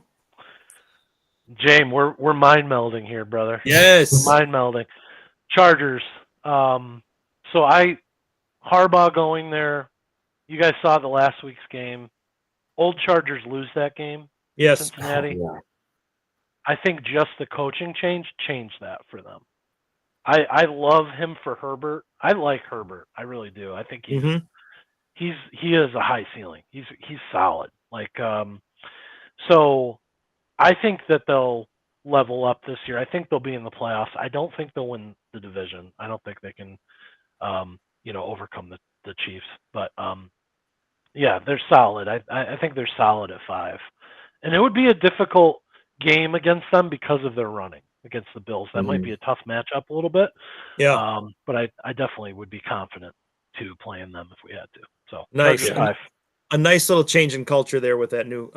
James, we're mind melding here, brother. Yes. We're mind melding. Chargers. Harbaugh going there. You guys saw the last week's game. Old Chargers lose that game. Yes. Cincinnati. Oh, yeah. I think just the coaching changed that for them. I love him for Herbert. I like Herbert. I really do. I think he is a high ceiling. He's solid. So I think that they'll level up this year. I think they'll be in the playoffs. I don't think they'll win the division. I don't think they can overcome the Chiefs. But they're solid. I think they're solid at 5. And it would be a difficult game against them because of their running against the Bills. That might be a tough matchup a little bit. Yeah. But I definitely would be confident to playing them if we had to. So nice. 5. A nice little change in culture there with that new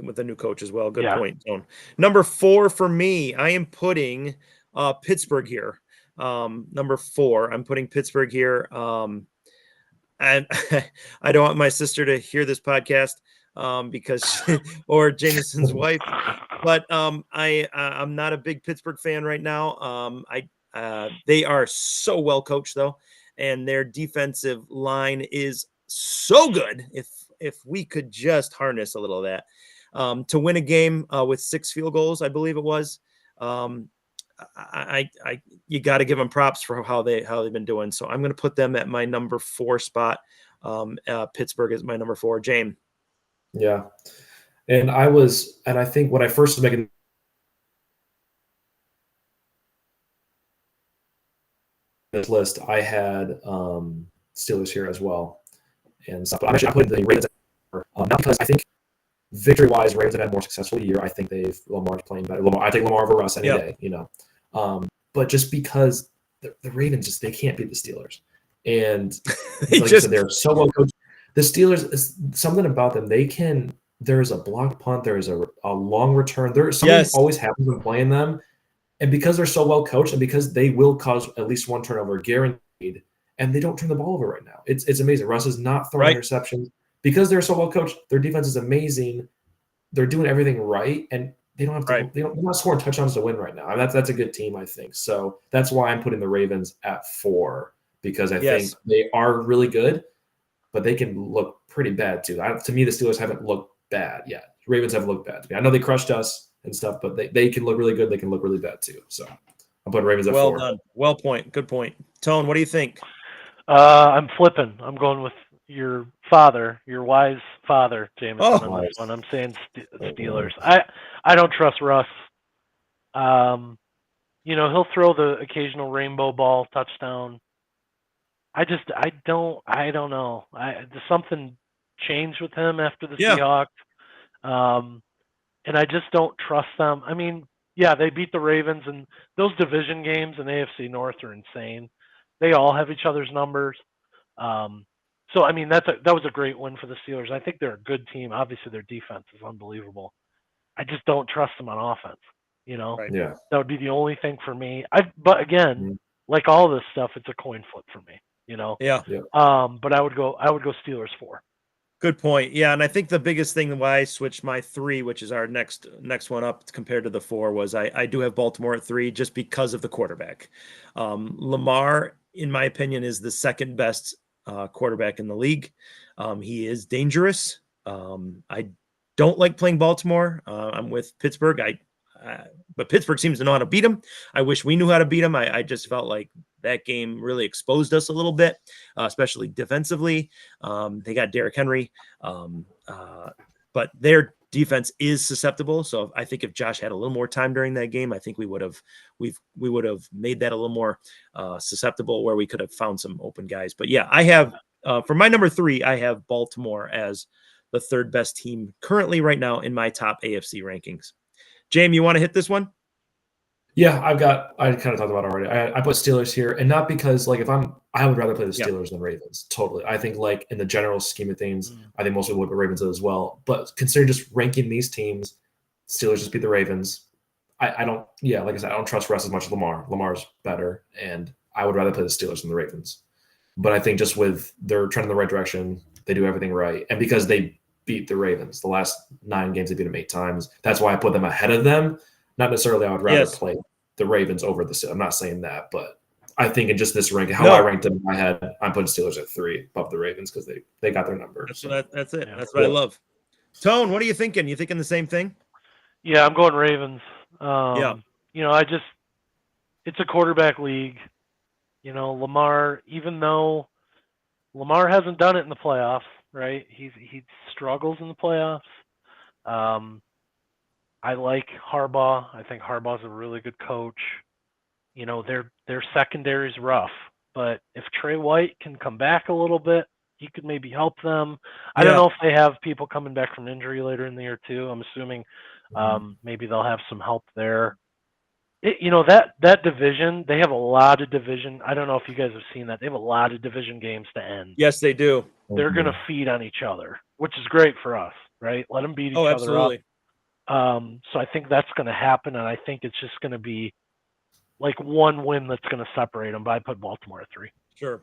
with the new coach as well. Good point, Tone. Number 4 for me, I am putting Pittsburgh here. Number 4, I'm putting Pittsburgh here. And I don't want my sister to hear this podcast because or Jameson's wife. but I'm not a big Pittsburgh fan right now. They are so well coached though, and their defensive line is so good. If we could just harness a little of that to win a game with 6 field goals, I believe it was. I you got to give them props for how they've been doing. So I'm going to put them at my number 4 spot. Pittsburgh is my number 4. James. Yeah. And I think when I first was making this list, I had Steelers here as well. And stuff. But I put the Ravens not because I think victory-wise, Ravens have had a more successful year. I think Lamar's playing better. I take Lamar over Russ any day, but just because the Ravens they can't beat the Steelers. And like I said, they're so well coached. The Steelers is something about them. There's a blocked punt, there's a long return. There's something always happens when playing them. And because they're so well coached and because they will cause at least one turnover guaranteed, and they don't turn the ball over right now. It's amazing. Russ is not throwing interceptions because they're so well coached. Their defense is amazing. They're doing everything right, and they don't have to. They're not scoring touchdowns to win right now. I mean, that's a good team, I think. So that's why I'm putting the Ravens at 4 because I think they are really good, but they can look pretty bad too. To me, the Steelers haven't looked bad yet. The Ravens have looked bad to me. I know they crushed us and stuff, but they can look really good. They can look really bad too. So I'm putting Ravens at 4. Well done. Good point. Tone, what do you think? I'm flipping. I'm going with your father, your wise father, Jameson, on this one. I'm saying Steelers. I don't trust Russ. He'll throw the occasional rainbow ball touchdown. I don't know. Something changed with him after the Seahawks. And I just don't trust them. I mean, they beat the Ravens, and those division games in AFC North are insane. They all have each other's numbers. So I mean, that was a great win for the Steelers. I think they're a good team. Obviously, their defense is unbelievable. I just don't trust them on offense. That would be the only thing for me. But again, like all this stuff, it's a coin flip for me. But I would go Steelers 4. Good point. Yeah, and I think the biggest thing why I switched my 3, which is our next one up compared to the 4, was I do have Baltimore at 3 just because of the quarterback. Lamar, in my opinion, is the second best quarterback in the league. He is dangerous. I don't like playing Baltimore. I'm with Pittsburgh. But Pittsburgh seems to know how to beat him. I wish we knew how to beat him. I just felt like that game really exposed us a little bit, especially defensively. They got Derrick Henry, but their defense is susceptible. So I think if Josh had a little more time during that game, I think we would have made that a little more susceptible, where we could have found some open guys. But yeah, I have for my number 3, I have Baltimore as the third best team currently right now in my top AFC rankings. James, you want to hit this one? Yeah, I kind of talked about it already. I put Steelers here, and not because I would rather play the Steelers than Ravens. Totally. I think in the general scheme of things, I think most people would put Ravens as well. But considering just ranking these teams, Steelers just beat the Ravens. I don't like I said, I don't trust Russ as much as Lamar. Lamar's better, and I would rather play the Steelers than the Ravens. But I think just with their trend in the right direction, they do everything right. And because they beat the Ravens the last 9 games, they beat them 8 times. That's why I put them ahead of them. Not necessarily I would rather play the Ravens over the Steelers. I'm not saying that, but I think in just this ranking, I ranked them in my head, I'm putting Steelers at 3 above the Ravens because they got their number. That's it. Yeah. That's what I love. Tone, what are you thinking? You thinking the same thing? Yeah, I'm going Ravens. It's a quarterback league. Lamar, even though Lamar hasn't done it in the playoffs, right? He struggles in the playoffs. I like Harbaugh. I think Harbaugh's a really good coach. Their secondary's rough, but if Trey White can come back a little bit, he could maybe help them. I don't know if they have people coming back from injury later in the year too. I'm assuming maybe they'll have some help there. That division, they have a lot of division. I don't know if you guys have seen that. They have a lot of division games to end. Yes, they do. They're going to feed on each other, which is great for us, right? Let them beat each other up. So I think that's going to happen, and I think it's just going to be like one win that's going to separate them. But I put Baltimore at 3. Sure.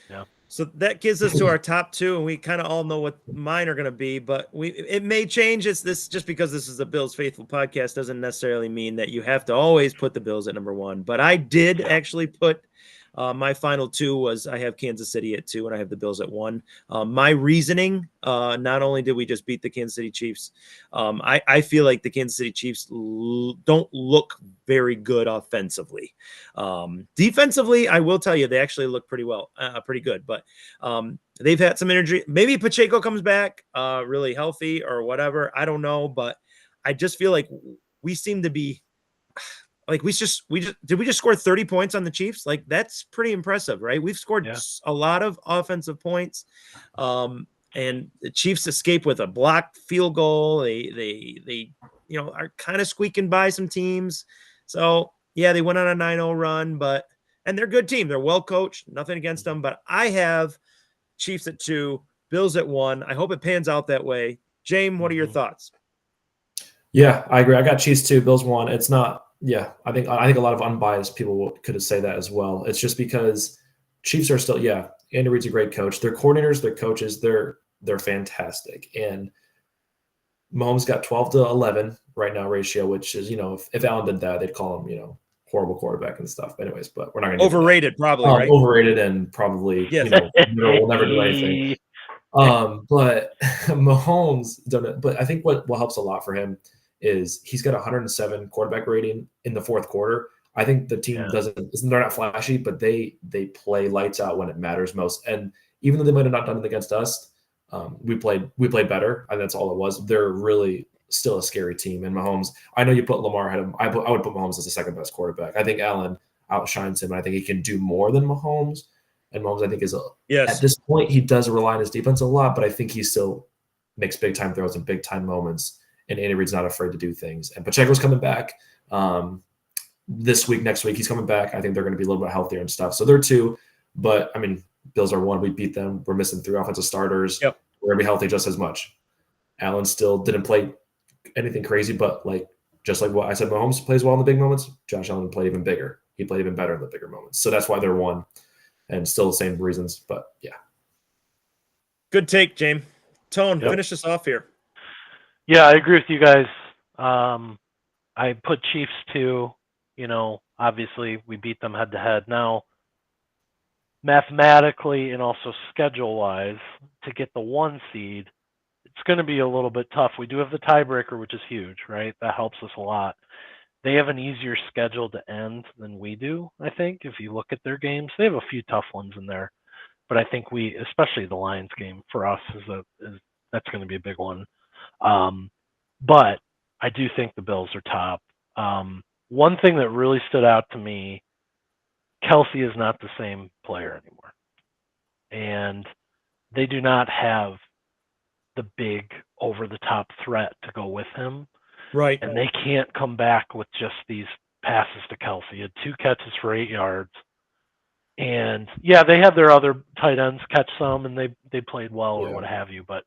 Yeah. So that gives us to our top two, and we kind of all know what mine are going to be, but it may change. It's this just because this is a Bills Faithful podcast doesn't necessarily mean that you have to always put the Bills at number one. But I did actually put my final two was I have Kansas City at 2 and I have the Bills at 1. My reasoning, not only did we just beat the Kansas City Chiefs, I feel like the Kansas City Chiefs don't look very good offensively. Defensively, I will tell you, they actually look pretty good, but they've had some energy. Maybe Pacheco comes back really healthy or whatever. I don't know, but I just feel like we seem to be like we just score 30 points on the Chiefs? Like that's pretty impressive, right? We've scored a lot of offensive points. And the Chiefs escape with a blocked field goal. They are kind of squeaking by some teams. So yeah, they went on a 9-0 run, and they're a good team. They're well coached, nothing against them, but I have Chiefs at 2, Bills at 1. I hope it pans out that way. James, what are your thoughts? Yeah, I agree. I got Chiefs 2, Bills 1. It's not. Yeah, I think a lot of unbiased people could say that as well. It's just because Chiefs are still. Yeah, Andy Reid's a great coach. Their coordinators, their coaches, they're fantastic. And Mahomes got 12-11 right now ratio, which is if Allen did that, they'd call him horrible quarterback and stuff. Anyways, but we're not going to overrated, probably right. Overrated and probably we'll never do anything. But Mahomes, but I think what helps a lot for him is he's got 107 quarterback rating in the fourth quarter. I think the team they're not flashy, but they play lights out when it matters most. And even though they might have not done it against us, we played better, and that's all it was. They're really still a scary team. And Mahomes, I know you put Lamar ahead of him. I would put Mahomes as the second best quarterback. I think Allen outshines him, and I think he can do more than Mahomes. And Mahomes, I think, at this point, he does rely on his defense a lot, but I think he still makes big-time throws and big-time moments, and Andy Reid's not afraid to do things. And Pacheco's coming back this week, next week. He's coming back. I think they're going to be a little bit healthier and stuff. So they're 2, but, I mean, Bills are 1. We beat them. We're missing 3 offensive starters. Yep. We're going to be healthy just as much. Allen still didn't play anything crazy, but, just like what I said, Mahomes plays well in the big moments. Josh Allen played even bigger. He played even better in the bigger moments. So that's why they're 1. And still the same reasons, but yeah. Good take, James. Tone, finish us off here. Yeah, I agree with you guys. I put Chiefs 2. Obviously we beat them head to head. Now, mathematically and also schedule-wise, to get the 1 seed, it's going to be a little bit tough. We do have the tiebreaker, which is huge, right? That helps us a lot. They have an easier schedule to end than we do, I think, if you look at their games. They have a few tough ones in there, but I think especially the Lions game for us that's going to be a big one. But I do think the Bills are top. One thing that really stood out to me, Kelsey is not the same player anymore. And they do not have the big over-the-top threat to go with him. Right. And they can't come back with just these passes to Kelsey. He had 2 catches for 8 yards. And, yeah, they had their other tight ends catch some, and they played well or what have you. But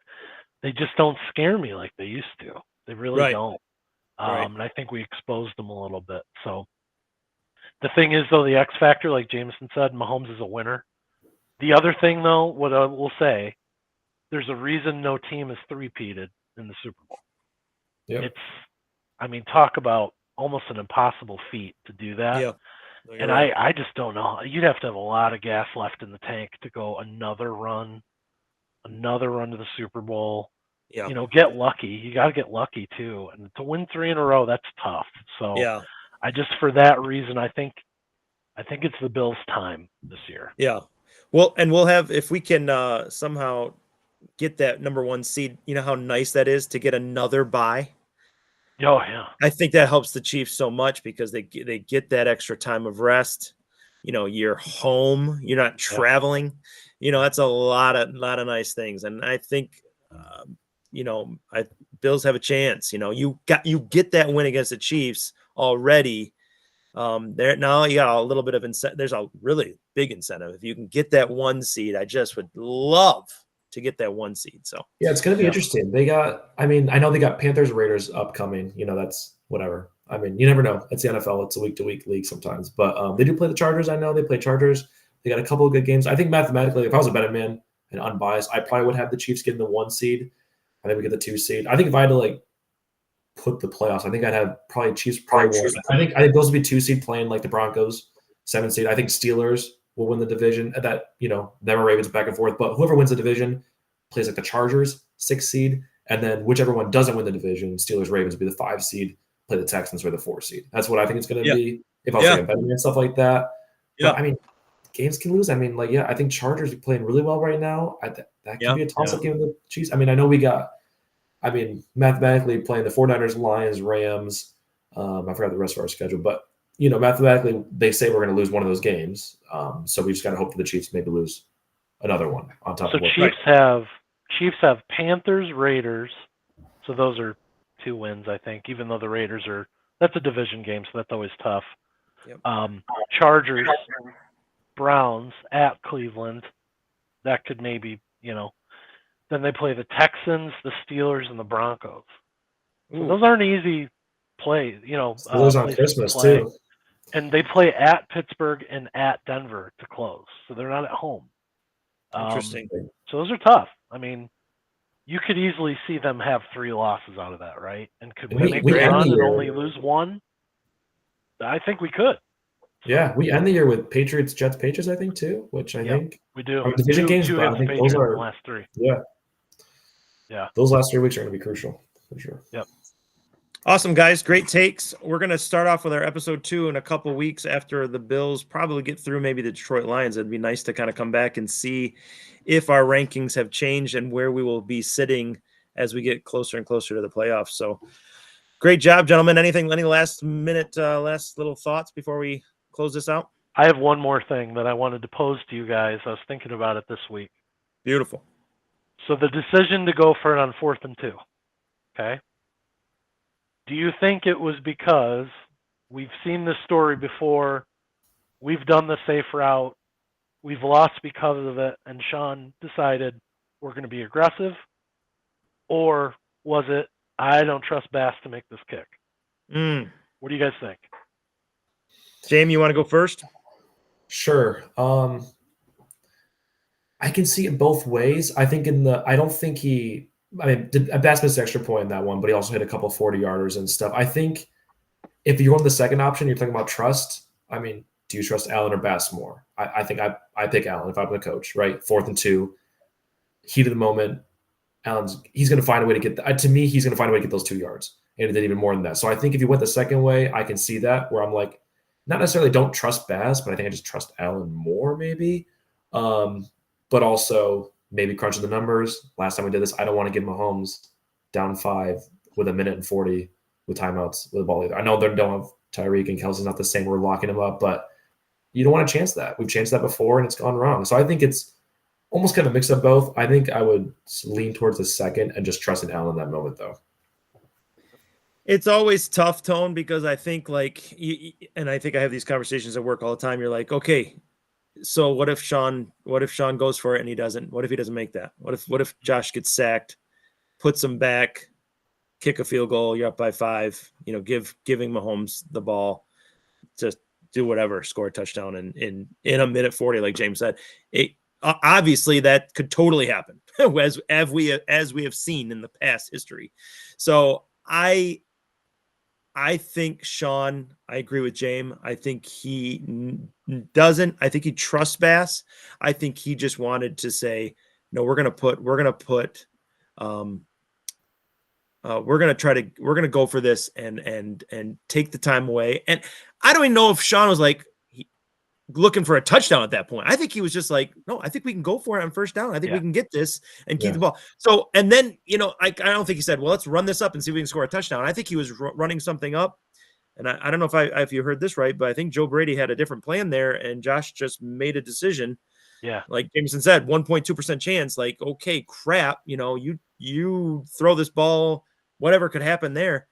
they just don't scare me like they used to. They really don't. And I think we exposed them a little bit. So the thing is, though, the X factor, like Jameson said, Mahomes is a winner. The other thing, though, what I will say, there's a reason no team is three-peated in the Super Bowl. Yep. Talk about almost an impossible feat to do that. Yeah. And I just don't know. You'd have to have a lot of gas left in the tank to go another run to the Super Bowl. Yeah. Get lucky. You got to get lucky too. And to win 3 in a row, that's tough. So for that reason, I think it's the Bills' time this year. Yeah. Well, and we'll have, if we can somehow get that number 1 seed, you know how nice that is to get another bye. Oh yeah. I think that helps the Chiefs so much because they get that extra time of rest. You're home, you're not traveling. That's a lot of nice things. And I think Bills have a chance. You get that win against the Chiefs already. There now you got a little bit of incentive. There's a really big incentive if you can get that 1 seed. I just would love to get that 1 seed. So yeah, it's going to be interesting. I know they got Panthers, Raiders upcoming. That's whatever. You never know. It's the NFL. It's a week-to-week league sometimes, but they do play the Chargers. I know they play Chargers, They got a couple of good games. I think mathematically, if I was a betting man and unbiased, I probably would have the Chiefs getting the 1 seed. I think we get the 2 seed. I think if I had to like put the playoffs, I think I'd have probably Chiefs probably won. I think those would be 2 seed playing like the Broncos, 7 seed. I think Steelers will win the division. That them or Ravens back and forth, but whoever wins the division plays like the Chargers, 6 seed, and then whichever one doesn't win the division, Steelers Ravens will be the 5 seed, play the Texans for the 4 seed. That's what I think it's going to be. If I was like a betting and stuff like that. Yeah. But I mean, games can lose. I mean, like, I think Chargers are playing really well right now. That can be a toss-up game with the Chiefs. I mean, I know we got, mathematically playing the 49ers, Lions, Rams. I forgot the rest of our schedule, but mathematically they say we're going to lose one of those games. So we just got to hope for the Chiefs maybe lose another one on top of what. Chiefs have Panthers, Raiders. So those are 2 wins, I think, even though the Raiders that's a division game, so that's always tough. Yep. Chargers, Browns at Cleveland. That could maybe, then they play the Texans, the Steelers, and the Broncos. So those aren't easy plays, those on Christmas too. And they play at Pittsburgh and at Denver to close, so they're not at home. Interesting. So those are tough. I mean, you could easily see them have 3 losses out of that, right? And could we make a run and only lose 1? I think we could. Yeah, we end the year with Patriots, Jets, Patriots, I think, too, which I think we do. Division games, two but I think those are the last 3. Yeah. Those last 3 weeks are going to be crucial for sure. Yep. Awesome, guys. Great takes. We're going to start off with our episode 2 in a couple weeks after the Bills probably get through maybe the Detroit Lions. It'd be nice to kind of come back and see if our rankings have changed and where we will be sitting as we get closer and closer to the playoffs. So great job, gentlemen. Any last minute, last little thoughts before we close this out? I have one more thing that I wanted to pose to you guys. I was thinking about it this week. Beautiful. So the decision to go for it on 4th and 2, okay? Do you think it was because we've seen this story before, we've done the safe route, we've lost because of it, and Sean decided we're going to be aggressive? Or was it, I don't trust Bass to make this kick? What do you guys think? Jamie, you want to go first? Sure. I can see it both ways. I think Bass missed an extra point in that one, but he also hit a couple 40-yarders and stuff. I think if you're on the second option, you're talking about trust. I mean, do you trust Allen or Bass more? I think I pick Allen if I'm the coach, right? 4th and 2, heat of the moment. He's going to find a way to get to me. He's going to find a way to get those 2 yards, and then even more than that. So I think if you went the second way, I can see that where I'm like, not necessarily don't trust Bass, but I think I just trust Allen more maybe. But also maybe crunching the numbers. Last time we did this, I don't want to give Mahomes down 5 with 1:40 with timeouts with the ball either. I know they don't have Tyreek and Kelsey's not the same. We're locking them up, but you don't want to chance that. We've chanced that before and it's gone wrong. So I think it's almost kind of mix up both. I think I would lean towards the second and just trust in Allen in that moment though. It's always tough, Tone, because I think and I think I have these conversations at work all the time. You're like, okay, so what if Sean goes for it and he doesn't? What if he doesn't make that? What if Josh gets sacked, puts him back, kick a field goal, you're up by 5, giving Mahomes the ball to do whatever, score a touchdown in 1:40, like James said. Obviously that could totally happen as we have seen in the past history. So I think Sean, I agree with James. I think he doesn't. I think he trusts Bass. I think he just wanted to say, no, we're going to go for this and take the time away. And I don't even know if Sean was like looking for a touchdown at that point. I think he was just like, no, I think we can go for it on first down. I think we can get this and keep the ball. So, and then, I don't think he said, well, let's run this up and see if we can score a touchdown. I think he was running something up. And I don't know if you heard this right, but I think Joe Brady had a different plan there and Josh just made a decision. Yeah. Like Jameson said, 1.2% chance, like, okay, crap, you throw this ball, whatever could happen there.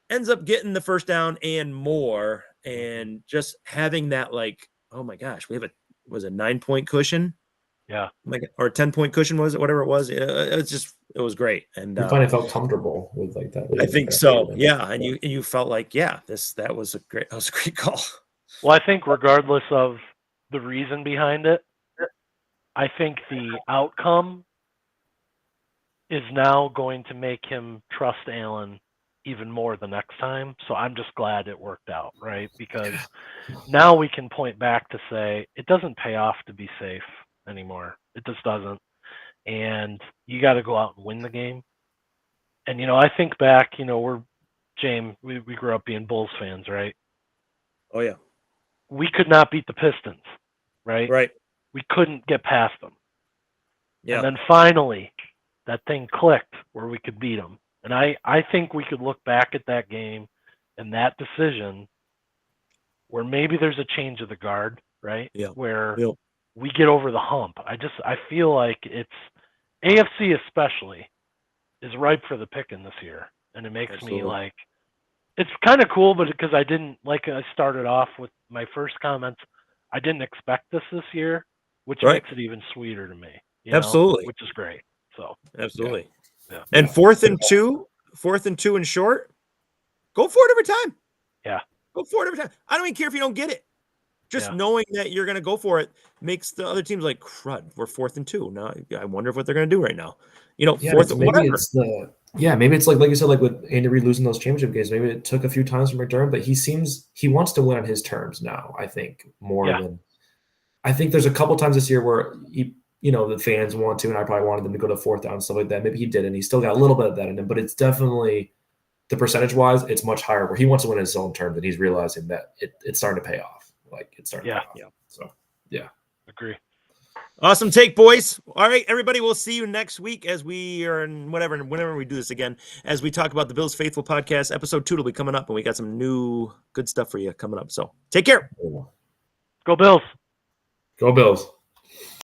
Ends up getting the first down and more. And just having that, like, oh my gosh, we have a 9-point cushion. Yeah. Or a 10-point cushion, was it? Whatever it was. It was great. And you finally felt comfortable with like that. I think so. Yeah. And you felt like, yeah, that was a great call. Well, I think regardless of the reason behind it. I think the outcome is now going to make him trust Allen even more the next time. So I'm just glad it worked out, right? Because now we can point back to say it doesn't pay off to be safe anymore. It just doesn't. And you got to go out and win the game. And, I think back, James, we grew up being Bulls fans, right? Oh, yeah. We could not beat the Pistons, right? Right. We couldn't get past them. Yeah. And then finally, that thing clicked where we could beat them. And I think we could look back at that game and that decision where maybe there's a change of the guard, right? Yeah. Where Yep. we get over the hump. I feel like it's AFC especially is ripe for the picking this year. And it makes Absolutely. me like, it's kind of cool, but because I didn't, like I started off with my first comments, I didn't expect this year, which Right. makes it even sweeter to me. Absolutely. Which is great. So absolutely. Yeah. And 4th and 2 and short, go for it every time. Yeah. Go for it every time. I don't even care if you don't get it. Just knowing that you're going to go for it makes the other teams like, crud, we're 4th and 2. Now I wonder what they're going to do right now. Fourth, whatever. Maybe it's like you said, like with Andy Reid losing those championship games, maybe it took a few times from McDermott, but he wants to win on his terms now, I think, more than I think there's a couple times this year where the fans want to, and I probably wanted them to go to 4th down and stuff like that. Maybe he didn't. He still got a little bit of that in him, but it's definitely the percentage wise, it's much higher where he wants to win his own terms and he's realizing that it's starting to pay off. Like it's starting to pay off. So agree. Awesome take, boys. All right, everybody, we'll see you next week as we are in whenever we do this again, as we talk about the Bills Faithful podcast. Episode 2 will be coming up, and we got some new good stuff for you coming up. So take care. Go Bills. Go Bills.